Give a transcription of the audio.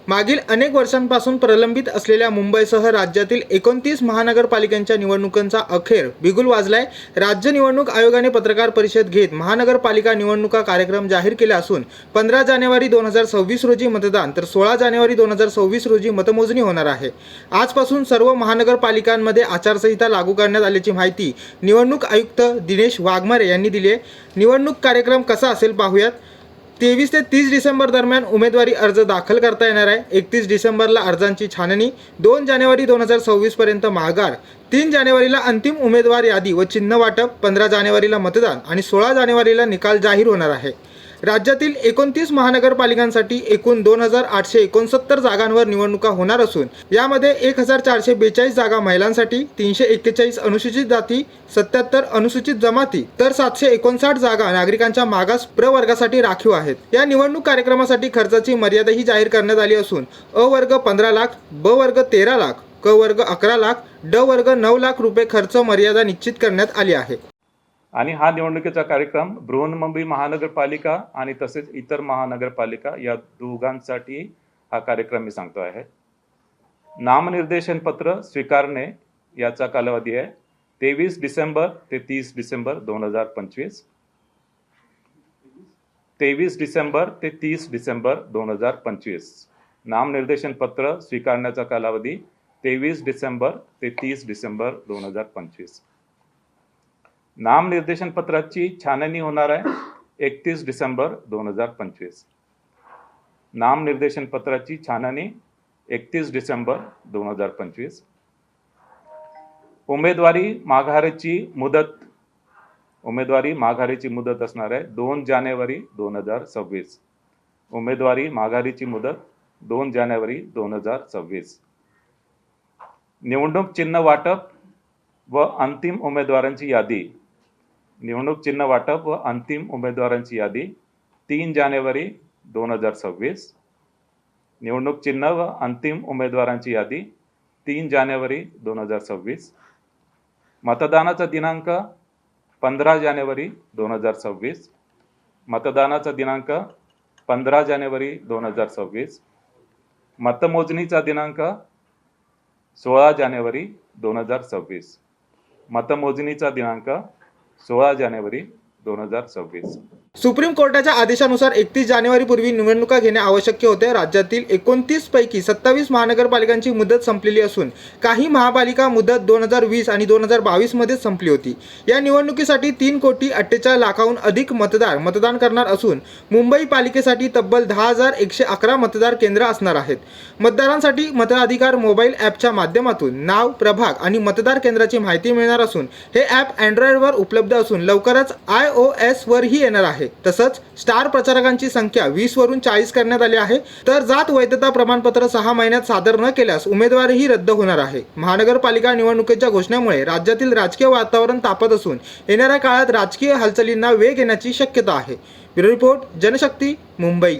मागील अनेक वर्षांपासून प्रलंबित असलेल्या मुंबईसह राज्यातील 29 महानगरपालिकांच्या निवडणुकांचा अखेर बिगुल वाजलाय। राज्य निवडणूक आयोगाने पत्रकार परिषद घेत महानगरपालिका निवडणुका कार्यक्रम जाहीर केला असून 15 जानेवारी 2026 रोजी मतदान तर 16 जानेवारी 2026 रोजी मतमोजणी होणार आहे। आजपासून सर्व महानगरपालिकांमध्ये आचारसंहिता लागू करण्यात आल्याची माहिती निवडणूक आयुक्त दिनेश वाघमारे यांनी दिली आहे। निवडणूक कार्यक्रम कसा असेल पाहूयात। 23 ते 30 डिसेंबर दरम्यान उमेदवारी अर्ज दाखल करता येणार आहे। 31 डिसेंबरला अर्जांची छाननी, 2 जानेवारी 2026 पर्यंत माघार, 3 जानेवारीला अंतिम उमेदवार यादी व चिन्ह वाटप, 15 जानेवारीला मतदान आणि 16 जानेवारीला निकाल जाहीर होणार आहे। राज्यातील 29 महानगरपालिकांसाठी एकूण 2869 जागांवर निवडणुका होणार असून यामध्ये 1442 जागा महिलांसाठी, 341 अनुसूचित जाती, 77 अनुसूचित जमाती तर 759 जागा नागरिकांच्या मागास प्रवर्गासाठी राखीव आहेत। या निवडणूक कार्यक्रमासाठी खर्चाची मर्यादाही जाहीर करण्यात आली असून अ वर्ग 15 लाख, ब वर्ग 13 लाख, क वर्ग 11 लाख, ड वर्ग 9 लाख रुपये खर्च मर्यादा निश्चित करण्यात आली आहे। आणि हा निवडणुकीचा कार्यक्रम बृहन्मुंबई महानगरपालिका आणि तसेच इतर महानगरपालिका या दोघांसाठी हा कार्यक्रम मी सांगतो आहे। नामनिर्देशन पत्र स्वीकारणे याचा कालावधी आहे 23 डिसेंबर ते 30 डिसेंबर 2025। 23 डिसेंबर ते 30 डिसेंबर 2025 नामनिर्देशन पत्र स्वीकारण्याचा कालावधी 23 डिसेंबर ते 30 डिसेंबर 2025। नामनिर्देशन पत्राची छाननी होणार आहे 31 डिसेंबर 2025। नामनिर्देशन पत्राची छाननी 31 डिसेंबर 2025। उमेदवारी माघारीची मुदत असणार आहे 2 जानेवारी 2026। उमेदवारी माघारीची मुदत 2 जानेवारी 2026। निवडणूक चिन्ह वाटप व अंतिम उमेदवारांची यादी। निवडणूक चिन्ह वाटप व अंतिम उमेदवारांची यादी 3 जानेवारी 2026। निवडणूक चिन्ह व अंतिम उमेदवारांची यादी 3 जानेवारी 2026। मतदानाचा दिनांक 15 जानेवारी 2026। मतदानाचा दिनांक 15 जानेवारी 2026। मतमोजणीचा दिनांक 16 जानेवारी 2026। मतमोजणीचा दिनांक 16 जानेवारी 2026। सुप्रीम कोर्टाच्या आदेशानुसार 31 जानेवारीपूर्वी निवडणुका घेणे आवश्यक होते। राज्यातील 29 पैकी 27 महानगरपालिकांची मुदत संपलेली असून काही महापालिका मुदत 2020 आणि 2022 मध्ये संपली होती। या निवडणुकीसाठी 3,48 लाखाहून अधिक मतदार मतदान करणार असून मुंबई पालिकेसाठी तब्बल 10,111 मतदार केंद्र असणार आहेत। मतदारांसाठी मताधिकार मोबाईल ॲपच्या माध्यमातून नाव, प्रभाग आणि मतदार केंद्राची माहिती मिळणार असून हे ॲप अँड्रॉइडवर उपलब्ध असून लवकरच iOS वरही येणार आहे। तसंच स्टार प्रचारकांची संख्या 20 वरून 40 करण्यात आली आहे। तर जात वैधता प्रमाणपत्र 6 महिन्यात सादर न केल्यास उमेदवारीही रद्द होणार आहे। महानगरपालिका निवडणुकीच्या घोषणेमुळे राज्यातील राजकीय वातावरण तापत असून येणाऱ्या काळात राजकीय हालचालींना वेग येण्याची शक्यता आहे। Bureau report, Janshakti, Mumbai.